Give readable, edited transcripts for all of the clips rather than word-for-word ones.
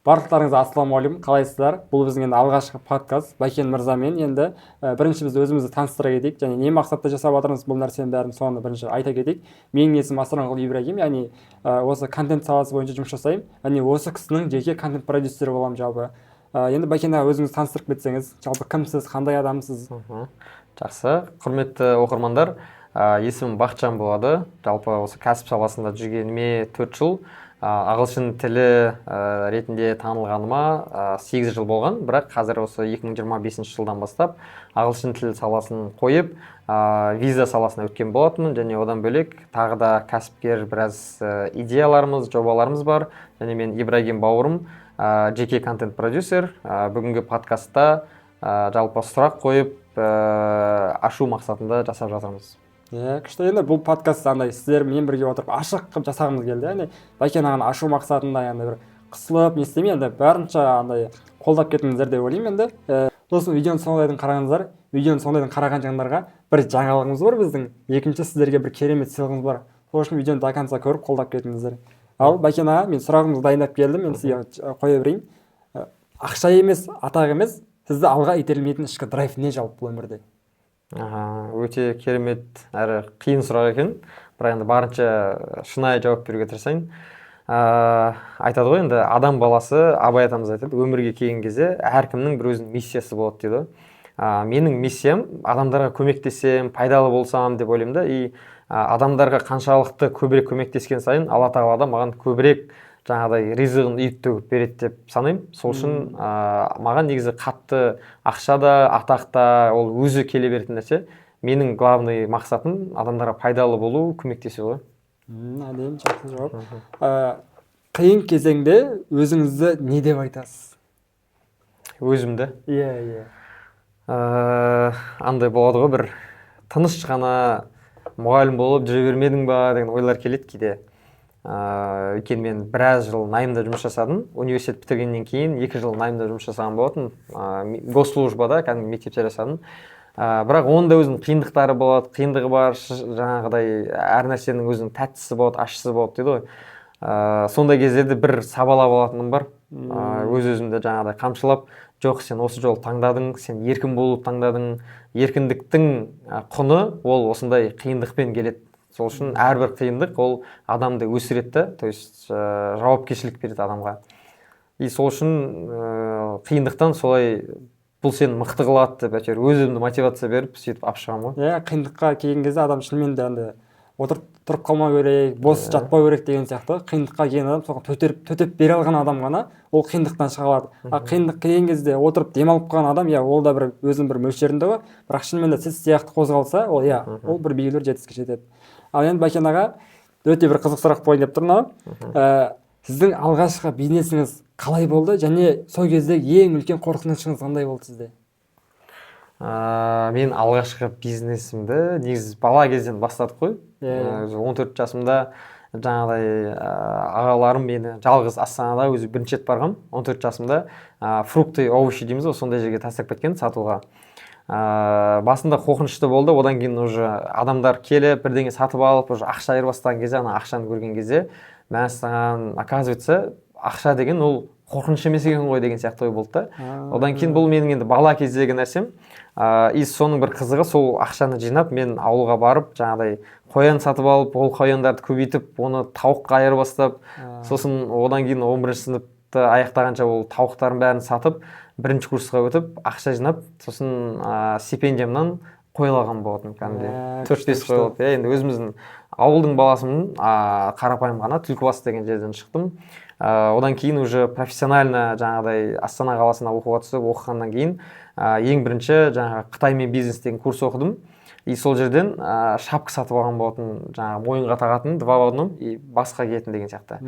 Барлықтарыңызға ассалаумағалейкум, қалайсыздар? Бұл біздің енді алғашқы подкаст Бәйкен мырзамен. Енді бірінші біз өзімізді таныстыра кетейік, және не мақсатта жасап жатырмыз бұл нәрсенің бәрін соны бірінші айта кетейік. Менің есімім Асранқұл Ибрагим, яғни осы контент саласы бойынша жұмыс жасаймын. Яғни осы кісінің жеке контент продюсері боламын жалпы. Енді Бәйкен аға, өзіңізді таныстырып кетсеңіз, жалпы кімсіз, қандай адамсыз? Жақсы, құрметті оқырмандар, есімім Бақытжан болады. Жалпы осы кәсіп саласында жүргеніме 4 жыл, ағылшын тілі ретінде танылғаныма 8 жыл болған, бірақ қазір осы 2025 жылдан бастап ағылшын тілі саласын қойып, виза саласына өткен болатынмын, және одан бөлек тағы да кәсіпкер біраз идеяларымыз, жобаларымыз бар. Және мен Ибрагим бауырым, жеке контент продюсер. Бүгінгі подкастта жалпы сұрақ қойып, ашу мақсатында жасап жатырмыз. Күшті. Енді бұл подкаст сіздермен бірге отырып ашық қылып жасағымыз келді. Яғни Бәйкен ағаны ашу мақсатында бір қысылып не істемей, енді барынша қолдап кетіңіздер деп ойлаймын. Енді сосын видеоны соңына қараңыздар. Видеоны соңына қараған жандарға бір жаңалығымыз бар біздің. Екінші, сіздерге бір керемет сыйлығымыз бар. Сол үшін видеоны до конца көріп қолдап кетіңіздер. Ал Бәйкен аға, мен сұрағымды дайындап келдім. Мен сізге қоя берейін. Ақша емес, атақ емес, сізді алға итермейтін ішкі драйв не жалпы бұл өмірде? Өте керемет әрі қиын сұрақ екен, бірақ енді барынша шынайы жауап беруге тырысайын. Айтады ғой, енді адам баласы, Абай атамыз айтады, өмірге келген кезде әркімнің бір өзінің миссиясы болады дейді. Менің миссиям адамдарға көмектесем, пайдалы болсам деп ойлаймын да. И адамдарға қаншалықты көбірек көмектескен сайын Алла тағала да маған көбірек жаңағыдай ризығын үйіп төгіп береді деп санаймын. Сол үшін маған негізі қатты ақша да, атақ та ол өзі келе беретін нәрсе. Менің главный мақсатым адамдарға пайдалы болу, көмектесу ғой. Әдемі, жақсы жауап. Қиын кезеңде өзіңізді не деп айтасыз? Өзімді? Иә. Андай болады ғой, бір тыныш қана мұғалім болып жүре бермедің ба деген ойлар келеді кейде. Өйткені мен біраз жыл найымда жұмыс жасадым. Университет бітіргеннен кейін 2 жыл найымда жұмыс жасаған болатын. Госслужбада кәдімгі мектепте жасадым. Бірақ оның да өзінің қиындықтары болады, қиындығы бар, жаңағыдай әр нәрсенің өзінің тәттісі болады, ащысы болады дейді ғой. Сондай кездерде бір сабалап алатыным бар. Өз-өзімді жаңағыдай қамшылап, жоқ, сен осы жолды таңдадың, сен еркін болуды таңдадың. Еркіндіктің құны ол осындай қиындықпен келеді. Сол үшін әрбір қиындық ол адамды өсіреді, то есть жауапкершілік береді адамға. И сол үшін қиындықтан солай бұл сені мықты қылады деп әйтеуір өзімді мотивация беріп сөйтіп алып шығамын ғой. Қиындыққа келген кезде адам шынымен де отырып тұрып қалмау керек, бос жатпау керек деген сияқты. Қиындыққа келген адам соған төтеп бере алған адам ғана ол қиындықтан шыға алады. Қиындық келген кезде отырып демалып қалған адам, ол да бір өзінің бір мөлшерінде ғой. Бірақ шынымен де сіз сияқты қозғалса, ол бір белгілі жетістікке жетеді. Ал енді Бәйкен аға, өте бір қызық сұрақ қойайын деп тұрмын. Сіздің алғашқы бизнесіңіз қалай болды, және сол кезде ең үлкен қорқынышыңыз қандай болды сізде? Мен алғашқы бизнесімді негізі бала кезден бастадық қой. 14 жасымда жаңағыдай ағаларым мені жалғыз Астанада өзі бірінші рет барғам. 14 жасымда фрукты, овощи дейміз ғой, сондай жерге тастап кеткен сатуға. Басында қорқынышты болды, одан кейін уже адамдар келіп бірдеңе сатып алып, уже ақша айырбастаған кезде, ана ақшаны көрген кезде, мәссаған, оказывается, ақша деген ол қорқыныш емес екен ғой деген сияқты ой болды да. Одан кейін бұл менің енді бала кездегі нәрсем. И соның бір қызығы, сол ақшаны жинап, мен ауылға барып, жаңағыдай қоян сатып алып, ол қояндарды көбейтіп, оны тауыққа айырбастап, сосын одан кейін 11-ші сыныпты аяқтағанша ол тауықтардың бәрін сатып, бірінші курсқа өтіп, ақша жинап, сосын стипендиямнан қойылған болатын кәдімгідей. 4-5 қойылып. Енді өзіміздің ауылдың баласымын, қарапайым ғана Түлкібас деген жерден шықтым. Одан кейін уже профессионально жаңағыдай Астана қаласына оқуға түсіп, оқығаннан кейін ең бірінші жаңағы Қытаймен бизнес деген курс оқыдым. И сол жерден шапка сатып алған болатын, жаңағы мойынға тағатын, 2 в 1 и басқа киетін деген сияқты.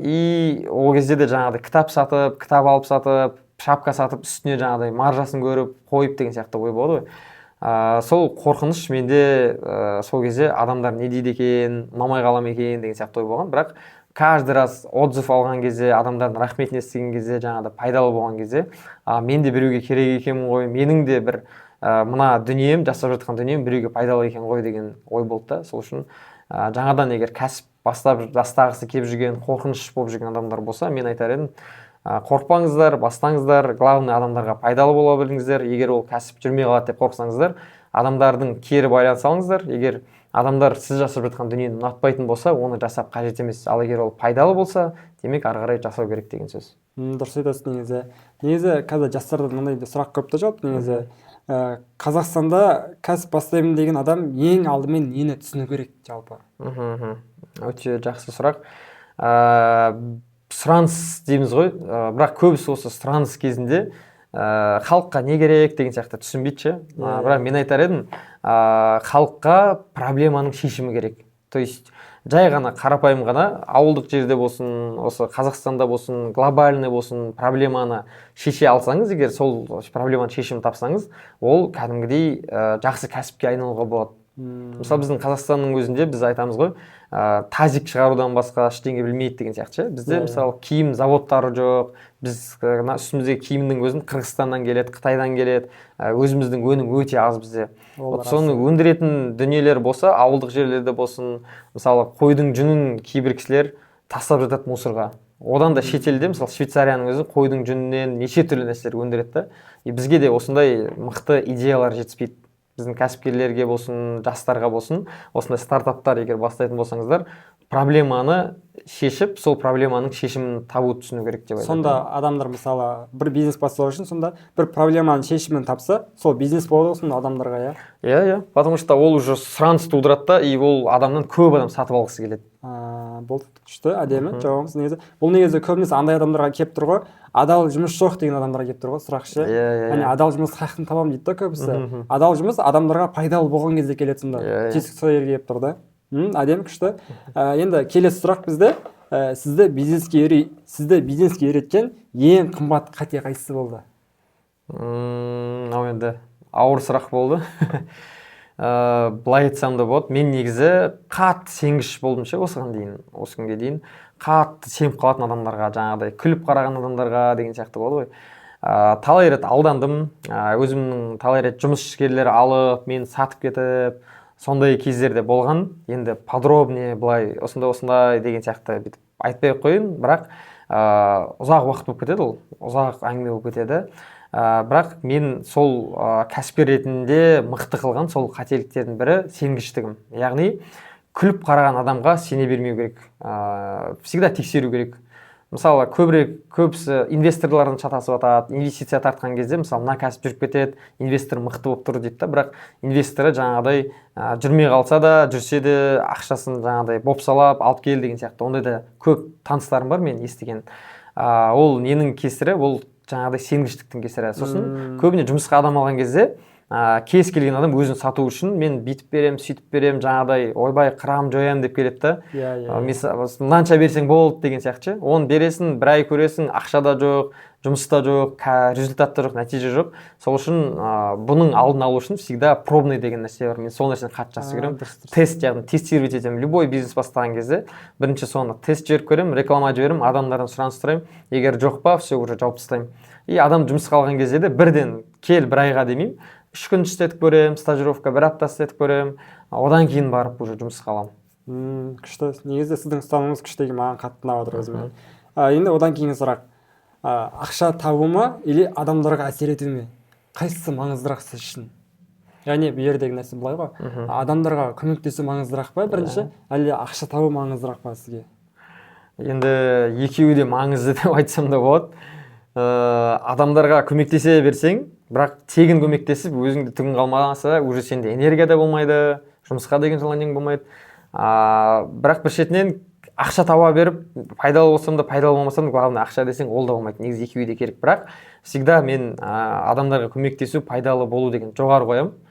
И ол кезде де жаңағыдай кітап сатып, кітап алып сатып, шапка сатып, үстіне жаңағыдай маржасын көріп, қойып деген сияқты ой болды ғой. Сол қорқыныш менде сол кезде адамдар не дейді екен, ұнамай қалам екен деген сияқты ой болған. Бірақ каждый раз отзыв алған кезде, адамдардың рахметін естіген кезде, жаңағыдай пайдалы болған кезде, мен де біреуге керек екенмін ғой, менің де бір мына дүнием, жасап жатқан дүнием біреуге пайдалы екен ғой деген ой болды да. Сол үшін жаңадан егер кәсіп бастап жастағысы келіп жүрген, қорқыныш болып жүрген адамдар болса, мен айтар едім, қорықпаңыздар, бастаңыздар, главный адамдарға пайдалы бола біліңіздер. Егер ол кәсіп жүрмей қалады деп қорықсаңыздар, адамдардың кері байланыс алыңыздар. Егер адамдар сіз жасап жатқан дүниені ұнатпайтын болса, оны жасап қажет емес. Ал егер ол пайдалы болса, демек ары қарай жасау керек деген сөз. Дұрыс айтасыз. Негізі қазір жастардан мынандай сұрақ көп та жауап. Негізі Қазақстанда кәсіп бастаймын деген адам ең алдымен нені түсіну керек жалпы? Өте жақсы сұрақ. Сұраныс дейміз ғой, бірақ көбісі осы сұраныс кезінде халыққа не керек деген сияқты түсінбейді ше. Бірақ мен айтар едім, халыққа проблеманың шешімі керек. То есть жай ғана қарапайым ғана ауылдық жерде болсын, осы Қазақстанда болсын, глобальный болсын, проблеманы шеше алсаңыз, егер сол проблеманың шешімін тапсаңыз, ол кәдімгідей жақсы кәсіпке айналуға болады. Мысалы біздің Қазақстанның өзінде біз айтамыз ғой, тазик шығарудан басқа ештеңе білмейді деген сияқты. Бізде мысалы киім заводтары жоқ, біз үстіміздегі киімнің өзін Қырғызстаннан келеді, Қытайдан келеді, өзіміздің өнім өте аз бізде. Соны өндіретін дүниелер болса, ауылдық жерлерде болсын, мысалы қойдың жүнін кейбір кісілер тастап жатады мусорға. Одан да шетелде, мысалы Швейцарияның өзі қойдың жүнінен неше түрлі нәрселер өндіреді. Бізге де осындай мықты идеялар жетіспейді. Біздің кәсіпкерлерге болсын, жастарға болсын, осындай стартаптар егер бастайтын болсаңыздар, проблеманы шешіп, сол проблеманың шешімін табуды түсіну керек деп айтады. Сонда адамдар мысалы бір бизнес бастау үшін сонда бір проблеманың шешімін тапса, сол бизнес болады ғой адамдарға, иә? Иә, потому что ол уже сұраныс тудырады да, и ол адамнан көп адам сатып алғысы келеді. Болды, күшті, әдемі жауабыңыз. Негізі бұл негізі көбінесе андай адамдарға келіп тұр ғой, адал жұмыс жоқ деген адамдарға келіп тұр ғой сұрақ ше. Яғни адал жұмыс қаяқтан табамын дейді да көбісі. Адал жұмыс адамдарға пайдалы болған кезде келеді сонда. Тесік сол жерге келіп тұр да. Әдемі, күшті. Енді келесі сұрақ бізде, сізді бизнеске үйреткен ең қымбат қате қайсысы болды? Енді ауыр сұрақ болды. Былай айтсам да болады, мен негізі қатты сенгіш болдым ше осы күнге дейін. Қатты сеніп қалатын адамдарға, жаңағыдай күліп қараған адамдарға деген сияқты болды ғой. Талай рет алдандым, өзімнің талай рет жұмысшылар алып, мен сатып кетіп, сондай кездерде болған. Енді подробнее былай осындай деген сияқты бүйтіп айтпай қойын, бірақ ұзақ уақыт болып кетеді ол, ұзақ әңгіме болып кетеді. Бірақ мен сол кәсіпкер ретінде мықты қылған сол қателіктердің бірі сенгіштігім. Яғни күліп қараған адамға сене бермеу керек. Всегда тексеру керек. Мысалы көбісі инвесторлардың шатасып атады, инвестиция тартқан кезде мысалы мына кәсіп жүріп кетеді, инвестор мықты болып тұр дейді, бірақ инвесторы жаңағыдай жүрмей қалса да, жүрсе де ақшасын жаңағыдай бопсалап алып кел деген сияқты. Ондай да көп таныстарым бар мен естіген. Ол ненің кесірі? Ол жаңағыдай сенгіштіктің кесірі. Сосын көбіне жұмысқа адам алған кезде кез келген адам өзін сату үшін мен бүйтіп берем, сөйтіп берем, жаңағыдай ойбай қырам жоям деп келеді да. Мынанша берсең болды деген сияқты. Оны бересің, бір ай көресің, ақша да жоқ, жұмыс та жоқ, результат та жоқ, нәтиже жоқ. Сол үшін бұның алдын алу үшін всегда пробный деген нәрсе бар. Мен сол нәрсені қатты жақсы көремін. Тест, яғни тестировать етемін. Любой бизнес бастаған кезде бірінші соны тест жіберіп көремін, реклама жіберемін, адамдардан сұраныс сұраймын. Егер жоқ па, все уже жауып тастаймын. И адам жұмысқа алған кезде де бірден кел, бір айға демеймін. 3 күн істетіп көремін, стажировка 1 апта істетіп көремін. Одан кейін барып уже жұмысқа аламын. Күшті. Негізі сіздің ұстанымыңыз күшті екен, маған қатты ұнап отыр өзіме. Енді одан кейін сұрақ. Ақша табу ма или адамдарға әсер ету ме? Қайсысы маңыздырақ сіз үшін? Яғни бұл жердегі нәрсе былай ғой. Адамдарға көмектесу маңыздырақ па бірінші, әлде ақша табу маңыздырақ па сізге? Енді екеуі де маңызды деп айтсам да болады. Адамдарға көмектесе берсең, бірақ тегін көмектесіп өзіңде түгін қалмаса, уже сенде энергия да болмайды, жұмысқа деген желаниең болмайды. Бірақ бір шетінен ақша таба беріп, пайдалы болсам да, пайдалы болмасам да, главное ақша десең, ол да болмайды. Негізі екеуі де керек, бірақ всегда мен адамдарға көмектесу, пайдалы болу деген жоғары қоямын.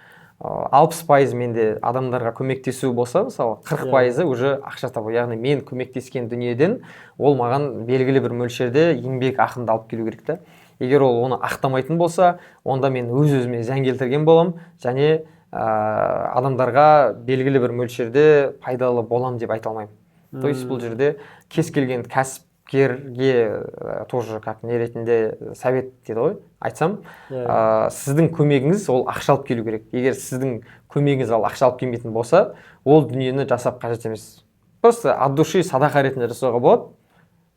60% менде адамдарға көмектесу болса, мысалы 40% уже ақша табу. Яғни мен көмектескен дүниеден ол маған белгілі бір мөлшерде еңбек ақымды алып келу керек та. Егер ол оны ақтамайтын болса, онда мен өз-өзіме зиян келтірген боламын, және адамдарға белгілі бір мөлшерде пайдалы болам деп айта алмаймын. То есть бұл жерде кез келген кәсіпкерге тоже как не ретінде совет дейді ғой, айтсам, сіздің көмегіңіз ол ақша алып келу керек. Егер сіздің көмегіңіз ал ақша алып келмейтін болса, ол дүниені жасап қажет емес. Просто от души садақа ретінде жасауға болады.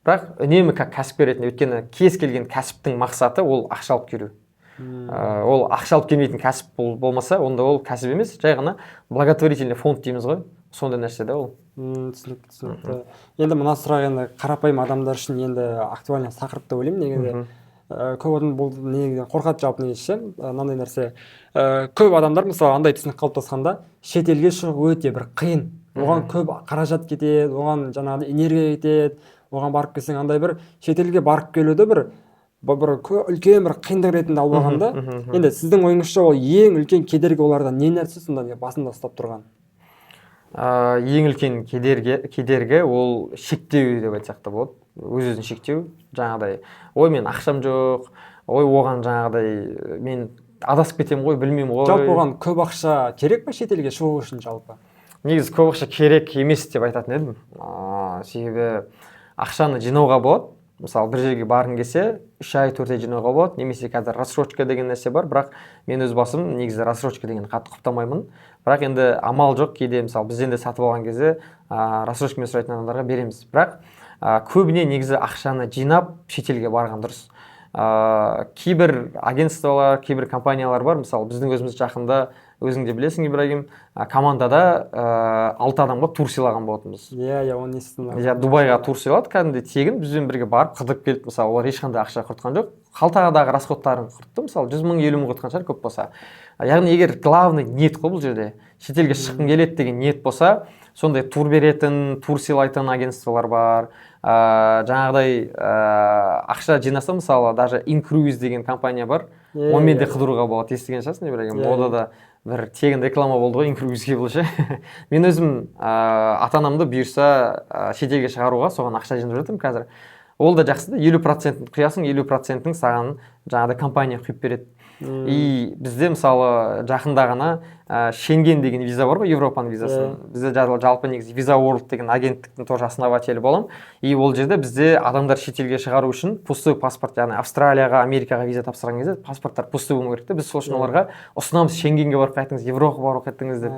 бірақ үнемі кәсіпкер ретінде, өйткені кез келген кәсіптің мақсаты ол ақша алып келу. Ол ақша алып келмейтін кәсіп болмаса, онда ол кәсіп емес, жай ғана благотворительный фонд дейміз ғой, сондай нәрсе да ол. Түсінікті. Енді мына сұрақ енді қарапайым адамдар үшін енді актуальный тақырып деп ойлаймын. Негізі көп адам бұл негізі қорқады жауап негізі, мынандай нәрсе. Көп адамдар мысалы андай түсінік қалыптасқанда шетелге шығу өте бір қиын. Оған көп қаражат кетеді, оған жаңағыдай энергия кетеді. Оған барып келсең андай бір шетелге барып келуді бір үлкен бір қиындық ретінде алып алғанда, енді сіздің ойыңызша ол ең үлкен кедергі олардан не нәрсе сонда басында ұстап тұрған? Ең үлкен кедергі ол шектеу деп айтсақ та болады. Өз-өзін шектеу, жаңағыдай, ой мен ақшам жоқ, ой оған жаңағыдай мен адасып кетемін ғой, білмеймін ғой. Жалпы оған көп ақша керек пе шетелге шығу үшін жалпы? Негізі көп ақша керек емес деп айтатын едім. Себебі ақшаны жинауға болады. Мысалы, бір жерге барғың келсе, 3 ай, 4 ай жинауға болады, немесе қазір рассрочка деген нәрсе бар, бірақ мен өз басым негізі рассрочка деген қатты құптамаймын. Бірақ енді амал жоқ, кейде мысалы бізден де сатып алған кезде рассрочкамен сұрайтын адамдарға береміз. Бірақ көбіне негізі ақшаны жинап шетелге барған дұрыс. Кейбір агентстволар, кейбір компаниялар бар, мысалы біздің өзіміз жақында, өзің де білесің, Ибрагим, командада 6 адамға тур сыйлаған болатынбыз. Иә, оны естідім. Дубайға тур сыйлады, кәдімгідей тегін бізбен бірге барып қыдырып келді. Мысалы, олар ешқандай ақша құртқан жоқ. Қалтадағы расходтарын құртты, мысалы 100 мың, 50 мың құртқан шығар көп болса. Яғни егер главный ниет қой бұл жерде, шетелге шыққың келеді деген ниет болса, сондай тур беретін, тур сыйлайтын агентстволар бар. Жаңағыдай ақша жинаса, мысалы, даже Incruise деген компания бар. Онымен де қыдыруға болады, естіген шығарсың, Ибрагим. Ода да бір тегін реклама болды ғой Incruise'ге бұл ше. Мен өзім ата-анамды бұйырса шетелге шығаруға соған ақша жинап жатырмын қазір. Ол да жақсы да, 50% құясың, 50%-ің саған жаңағыдай компания құйып береді. И бізде мысалы жақында ғана Шенген деген виза бар ғой, Европаның визасы. Бізде жалпы негізі Visa World деген агенттіктің тоже основателі болам. И ол жерде бізде адамдар шетелге шығару үшін пустой паспорт, яғни Австралияға, Америкаға виза тапсырған кезде паспорттар пустой болу керек те. Біз сол үшін оларға ұсынамыз, Шенгенге барып қайтыңыз, Европаға барып қайтыңыз деп.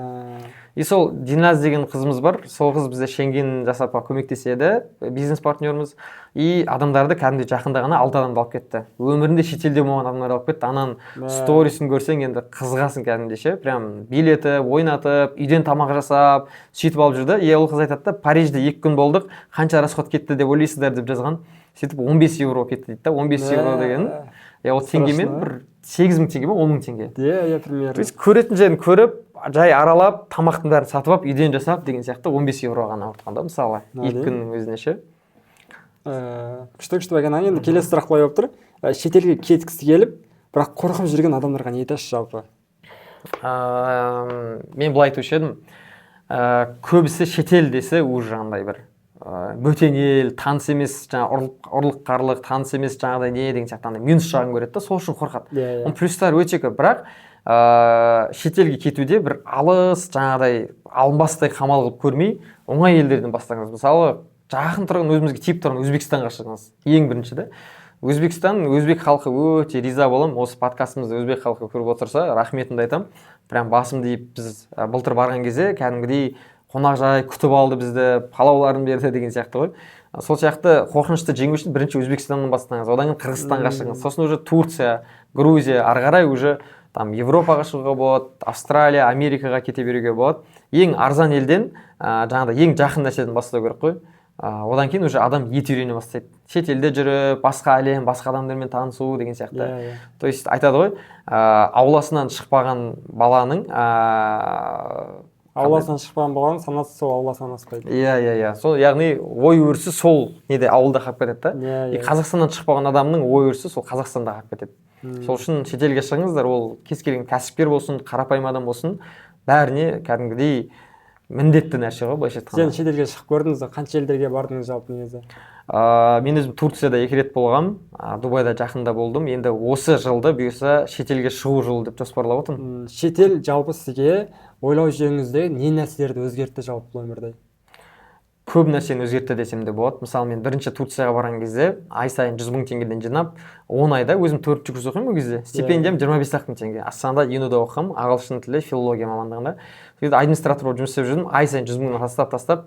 И сол Диназ деген қызымыз бар, сол қыз бізде Шенген жасапқа көмектеседі, бизнес партнеріміз. И адамдарды кәдімгідей жақында ғана 6 адамды алып кетті. Өмірінде шетелде болған адамдарды алып кетті. Анан сторисін көрсең енді қызығасың кәдімгідей ше, прям билетіп, ойнатып, үйден тамақ жасап, сөйтіп алып жүрді. Ол қыз айтады да, Парижде 2 күн болдық, қанша расход кетті деп ойлайсыздар деп жазған. Сөйтіп 15 евро кетті дейді да. 15 евро деген ол теңгемен бір 8 мың теңге ме, 10 мың теңге. Иә, примерно. То есть көретін жерін көріп, жай аралап, тамақтың бәрін сатып алып, үйден жасап деген сияқты 15 евро ғана ұртқанда, мысалы, 2 күннің өзіне ше. Күшті бәкен, енді келесі сұрақ былай болып тұр. Шетелге кеткісі келіп, бірақ қорқып жүрген адамдарға не айтасыз жалпы? Мен былай айтушы едім. Көбісі шетел десе уже андай бір бөтен ел, таныс емес, ұрлық қарлық, таныс емес жаңағыдай не деген сияқты андай минус жағын көреді да, сол үшін қорқады. Оның плюстары өте көп, бірақ шетелге кетуде бір алыс жаңағыдай алынбастай қамал қылып көрмей, оңай елдерден бастаңыз. Мысалы, жақын тұрған өзімізге тиіп тұрған Өзбекстанға шығыңыз. Ең бірінші да. Өзбекстан, өзбек халқы өте риза болам. Осы подкастымызды өзбек халқы көріп отырса, рахметімді айтам. Прям басымды иіп, біз былтыр барған кезде кәдімгідей қонақжай күтіп алды бізді, палауларын берді деген сияқты ғой. Сол сияқты қорқынышты жеңу үшін бірінші Өзбекстаннан бастаңыз, одан кейін Қырғызстанға шығыңыз. Сосын уже Турция, Грузия, ары қарай уже там Европаға шығуға болады, Австралия, Америкаға кете беруге болады. Ең арзан елден, жаңағыдай ең жақын нәрседен бастау керек қой. Одан кейін уже адам ет үйрене бастайды. Шетелде жүріп, басқа әлем, басқа адамдармен танысу деген сияқты. То есть айтады ғой, ауласынан шықпаған баланың ауласынан шықпаған баланың санасы сол ауласынан аспайды. Иә. Сол яғни ой өрісі сол неде ауылда қалып кетеді да. И Қазақстаннан шықпаған адамның ой өрісі сол Қазақстанда қалып кетеді. Сол үшін шетелге шығыңыздар, ол кез келген кәсіпкер болсын, қарапайым адам болсын, бәріне кәдімгідей міндетті нәрсе ғой, былайша айтқанда. Сен шетелге шығып көрдіңіз, қанша елдерге бардыңыз жалпы негізі? Мен өзім Турцияда 2 рет болғам, Дубайда жақында болдым. Енді осы жылды бұйырса шетелге шығу жылы деп жоспарлап отырмын. Шетел жалпы сізге ойлау жүйеңізде не нәрселерді өзгертті жалпы бұл өмірде? Көп нәрсені өзгертті десем де болады. Мысалы, мен бірінші Турцияға барған кезде ай сайын 100 мың теңгеден жинап, 10 айда өзім 4 курс оқимын ол кезде. Стипендиям 25 мың теңге. Астанада ЮНУ-да оқығам, ағылшын тілі, филология мамандығында. Сөйтіп администратор болып жұмыс істеп жүрдім. Ай сайын 100 мыңнан тастап,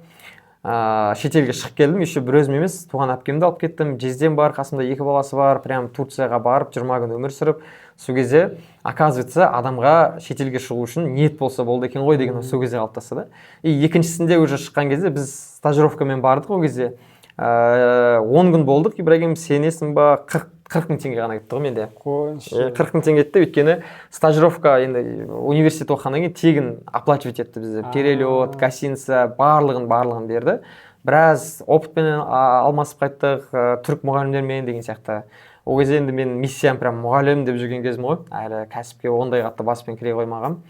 шетелге шығып келдім, еще бір өзім емес, туған әпкемді алып кеттім, жездем бар, қасымда 2 баласы бар, прям Турцияға барып 20 күн өмір сүріп, сол кезде оказывается адамға шетелге шығу үшін ниет болса болды екен ғой деген сол кезде қалыптасты да. И екіншісінде уже шыққан кезде біз стажировкамен бардық, ол кезде 10 күн болдық. Ибрагим, сенесің ба, 40 мың теңге ғана кетті ғой менде. 40 мың теңге кетті, өйткені стажировка енді университет оқығаннан кейін тегін оплачивать етті бізде. Перелет, гостиница, барлығын берді. Біраз опытпен алмасып қайттық, түрік мұғалімдермен деген сияқты. Ол кезде енді мен миссиям прям мұғалім деп жүрген кезім ғой. Әлі кәсіпке ондай қатты баспен кіре қоймағам.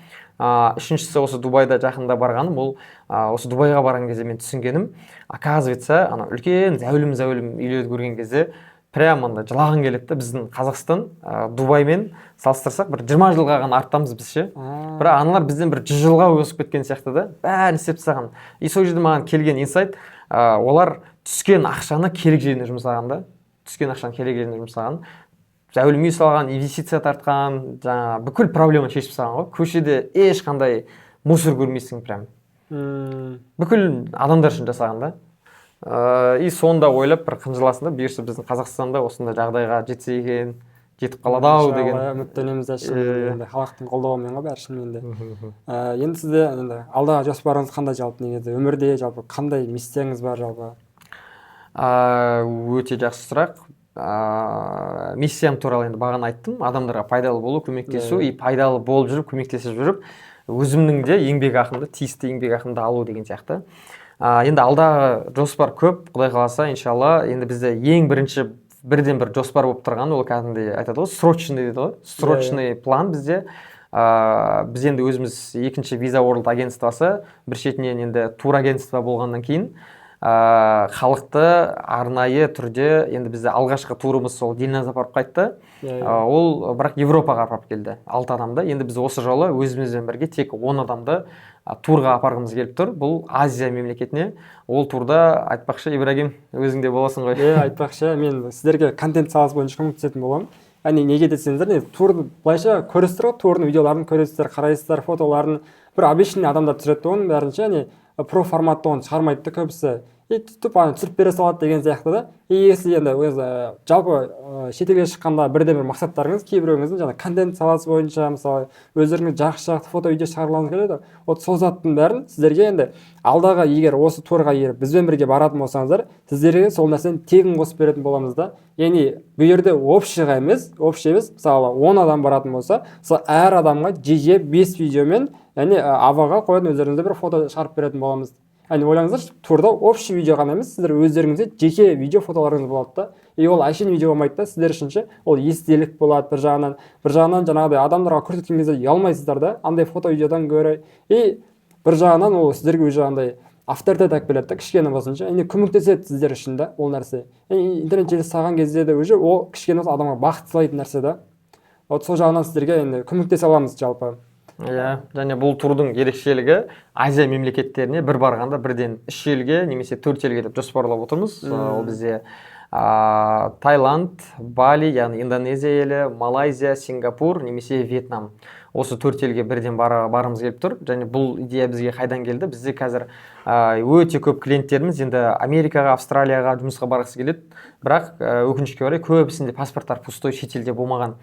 Үшіншісі осы Дубайда жақында барғаным, ол осы Дубайға барған кезде мен түсінгенім, оказывается, ана үлкен зәулім үйлерді көрген кезде прям анда жылағың келеді да. Біздің Қазақстан Дубаймен салыстырсақ бір 20 жылға ғана артамыз біз ше. Бірақ аналар бізден бір 100 жылға өсіп кеткен сияқты да. Бәрін істеп тастаған. И сол жерде маған келген инсайт, олар түскен ақшаны керек жеріне жұмсаған да. Зәулім үй салған, инвестиция тартқан, жаңа бүкіл проблема шешіп тастаған ғой. Көшеде ешқандай мусор көрмейсің прям. Бүкіл адамдар үшін жасаған да. И сонда ойлап бір қынжыласың да, бұйырса біздің Қазақстанда осындай жағдайға жетсе екен, жетіп қалады ау деген. Үміттенеміз де шынымен халықтың қолдауымен ғой бәрі шынымен де. Енді сізде алдағы жоспарыңыз қандай жалпы негізі? Өмірде жалпы қандай миссияңыз бар жалпы? Өте жақсы сұрақ. Миссиям туралы енді бағана айттым, адамдарға пайдалы болу, көмектесу, и пайдалы болып жүріп, көмектесіп жүріп, өзімнің де еңбек ақымды, тиісті еңбек ақымды алу деген сияқты. Енді алдағы жоспар көп, Құдай қаласа, иншалла. Енді бізде ең бірінші бірден бір жоспар болып тұрған, ол кәдімгідей айтады ғой, срочный дейді ғой, срочный план бізде. Біз енді өзіміз екінші Visa World агентствосы, бір шетінен енді турагентство болғаннан кейін халықты арнайы түрде, енді бізде алғашқы турымыз сол Дильназ апарып қайтты. Ол бірақ Европаға апарып келді, 6 адамды. Енді біз осы жолы өзімізбен бірге тек 10 адамды турға апарғымыз келіп тұр. Бұл Азия мемлекетіне. Ол турда айтпақшы, Ибрагим, өзің де боласың ғой. Айтпақшы, мен сіздерге контент саласы бойынша көмектесетін боламын. Неге десеңіздер, турды былайша көресіздер ғой, турдың видеоларын көресіздер, қарайсыздар, фотоларын. Бір обычный адамдар түсіреді оның бәрінше, про форматты оны шығармайды да көбісі. Түп түсіріп бере салады деген сияқты да. Если енді жалпы шетелге шыққанда бірден бір мақсаттарыңыз, кейбіреуіңіздің жаңа контент саласы бойынша, мысалы өздеріңіз жақсы фото видео шығарғыларыңыз келеді. Сол заттың бәрін сіздерге енді алдағы, егер осы турға бізбен бірге баратын болсаңыздар, сіздерге сол нәрсені тегін қосып беретін боламыз да. Яғни бұл жерде общий емес, мысалы 10 адам баратын болса, әр адамға жеке 5 видеомен, яғни аваға қоятын өздеріңізде бір фото шығарып беретін боламыз. Ойлаңыздар, турда общий видео ғана емес, сіздер өздеріңізде жеке видео фотоларыңыз болады да. И ол әшейін видео болмайды да, сіздер үшінші ол естелік болады бір жағынан жаңағыдай адамдарға көрсеткен кезде ұялмайсыздар да, андай фото видеодан гөрі. И бір жағынан ол сіздерге уже андай авторитет алып келеді да, кішкене болсынша. Көмектеседі сіздер үшін да ол нәрсе. Интернет желісі салған кезде де уже ол кішкене болса адамға бақыт сыйлайтын нәрсе да. Сол жағынан сіздерге енді көмектесе аламыз жалпы. Және бұл турдың ерекшелігі Азия мемлекеттеріне бір барғанда бірден 3 елге немесе 4 елге деп жоспарлап отырмыз. Ол бізде Таиланд, Бали, яғни Индонезия елі, Малайзия, Сингапур немесе Вьетнам. Осы 4 елге бірден барымыз келіп тұр. Және бұл идея бізге қайдан келді? Бізде қазір өте көп клиенттеріміз енді Америкаға, Австралияға жұмысқа барғысы келеді. Бірақ өкінішке орай көбісінде паспорттар пустой, шетелде болмаған.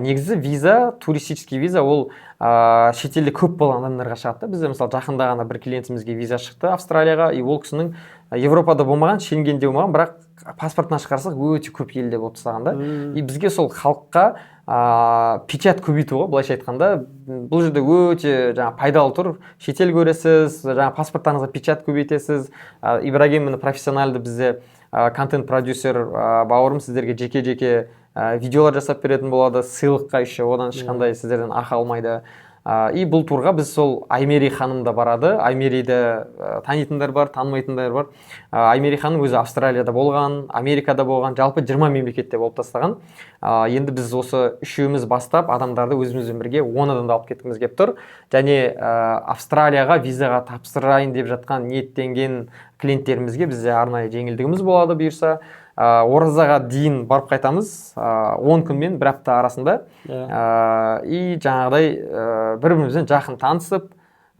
Негізі виза, туристический виза, ол шетелде көп болған адамдарға шығады. Бізде мысалы жақында ғана бір клиентімізге виза шықты Австралияға, и ол кісінің Европада болмаған, Шенгенде болмаған, бірақ паспортына шығарсақ өте көп елде болып тастаған да. И бізге сол халыққа печат көбейту ғой, былайша айтқанда. Бұл жерде өте пайдалы тұр. Шетел көресіз, паспорттарыңызға печат көбейтесіз. Ибрагим профессионалды бізде контент-продюсер бауырым сіздерге жеке-жеке видеолар жасап беретін болады, сыйлыққа еще, одан ешқандай сіздерден ақы алмайды. И бұл турға біз сол Аймери ханым да барады. Аймериді танитындар бар, танымайтындар бар. Аймери ханым өзі Австралияда болған, Америкада болған, жалпы 20 мемлекетте болып тастаған. Енді біз осы үшеуміз бастап адамдарды өзімізбен бірге 10 адамды алып кеткіміз келіп тұр. Және Австралияға визаға тапсырайын деп жатқан ниеттенген клиенттерімізге бізде арнайы жеңілдігіміз болады бұйырса. Оразаға дейін барып қайтамыз, 10 күнмен бір апта арасында. И жаңағыдай бір-бірімізбен жақын танысып,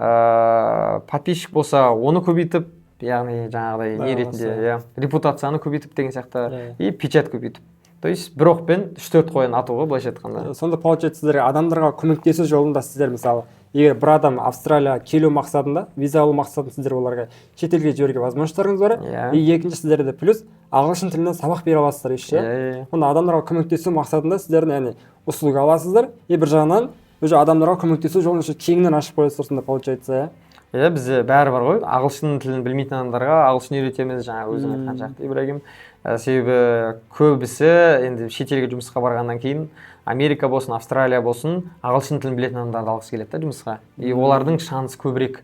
подписчик болса оны көбейтіп, яғни жаңағыдай не ретінде осы. иә репутацияны көбейтіп деген сияқты Иә. и печать көбейтіп. То есть бір оқпен 3-4 қоян атуға былайша айтқанда. Сонда получается сіздер адамдарға көмектесу жолында сіздер мысалы егер бір адам Австралияға келу мақсатында, виза алу мақсатында сіздер оларға шетелге жіберуге возможностьтарыңыз бар. Иә. И екінші сіздерде плюс ағылшын тілінен сабақ бере аласыздар еще. Иә. Онда адамдарға көмектесу мақсатында сіздер яғни услуга аласыздар. И бір жағынан уже адамдарға көмектесу жолын еще кеңінен ашып қоясыздар сонда получается, иә. Иә, бізде бәрі бар ғой. Ағылшын тілін білмейтін адамдарға ағылшын үйретеміз, жаңа өзің айтқан жақты Ибрагим. Себебі көбісі енді шетелге жұмысқа барғаннан кейін Америка болсын, Австралия болсын, ағылшын тілін білетін адамдарды алғысы келеді да жұмысқа. И олардың шансы көбірек.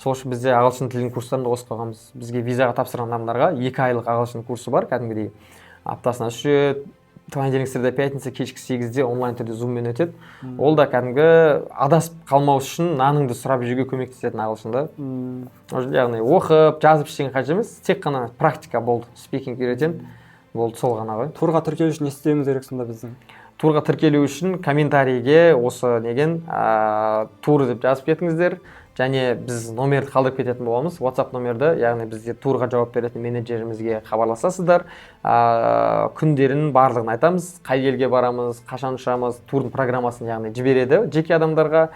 Сол үшін бізде ағылшын тілін курстарын да қосып қойғанбыз. Бізге визаға тапсырған адамдарға 2 айлық ағылшын курсы бар кәдімгідей. Аптасына 3 рет, понедельник, среда, пятница кешкі 8-де онлайн түрде зуммен өтеді. Ол да кәдімгі адасып қалмау үшін наныңды сұрап жүруге көмектесетін ағылшында. Яғни оқып, жазып ештеңе қажет емес, тек қана практика болды. Спикинг үйретемін. Болды сол ғана ғой. Турға тіркелу үшін не істеуіміз керек сонда біздің? Турға тіркелу үшін комментарийге осы неген тур деп жазып кетіңіздер. Және біз номерді қалдырып кететін боламыз, WhatsApp номерді, яғни бізде турға жауап беретін менеджерімізге хабарласасыздар. Күндерін барлығын айтамыз, қай елге барамыз, қашан ұшамыз, турдың программасын яғни жібереді жеке адамдарға.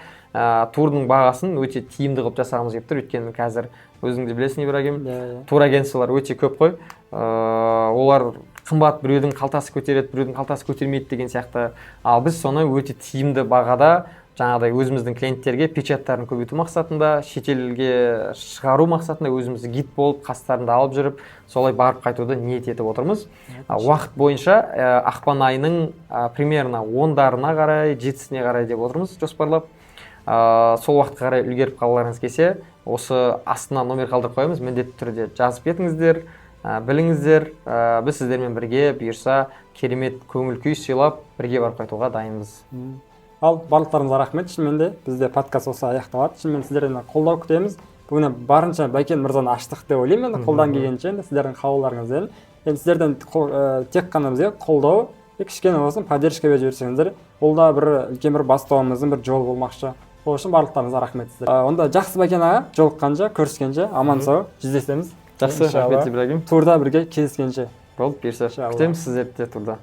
Турдың бағасын өте тиімді қылып жасағымыз келіп тұр, өйткені қазір өзің де білесің Ибрагим, тур агенциялар өте көп қой. Олар қымбат, біреудің қалтасы көтереді, біреудің қалтасы көтермейді деген сияқты. Ал біз соны өте тиімді бағада жаңағыдай өзіміздің клиенттерге печаттарын көбейту мақсатында, шетелге шығару мақсатында өзімізді гид болып, қастарында алып жүріп, солай барып қайтуды ниет етіп отырмыз. Уақыт бойынша ақпан айының примерно 10-дарына қарай, 7-сіне қарай деп отырмыз жоспарлап. Сол уақытқа қарай үлгеріп қалуларыңыз келсе, осы астына номер қалдырып қоямыз, міндетті түрде жазып кетіңіздер, біліңіздер. Біз сіздермен бірге бұйырса керемет көңіл күй сыйлап, бірге барып қайтуға дайынбыз. Ал барлықтарыңызға рахмет. Шынымен де бізде подкаст осы аяқталады. Шынымен сіздерден қолдау күтеміз. Бүгін барынша Бәйкен мырзаны аштық деп ойлаймын. Енді қолдан келгенше сіздердің қалауларыңызбен. Енді сіздерден тек қана бізге қолдау, кішкене болсын поддержка беріп жіберсеңіздер, ол да бір үлкен бір бастауымыздың бір жолы болмақшы. Сол үшін барлықтарыңызға рахмет сіздер. Онда жақсы Бәйкен аға, жолыққанша, көріскенше, аман сау, жүздесеміз. Жақсы, рахмет Ибрагим. Турда бірге кездескенше. Болды, бұйырса. Күтеміз сіздерді де турда.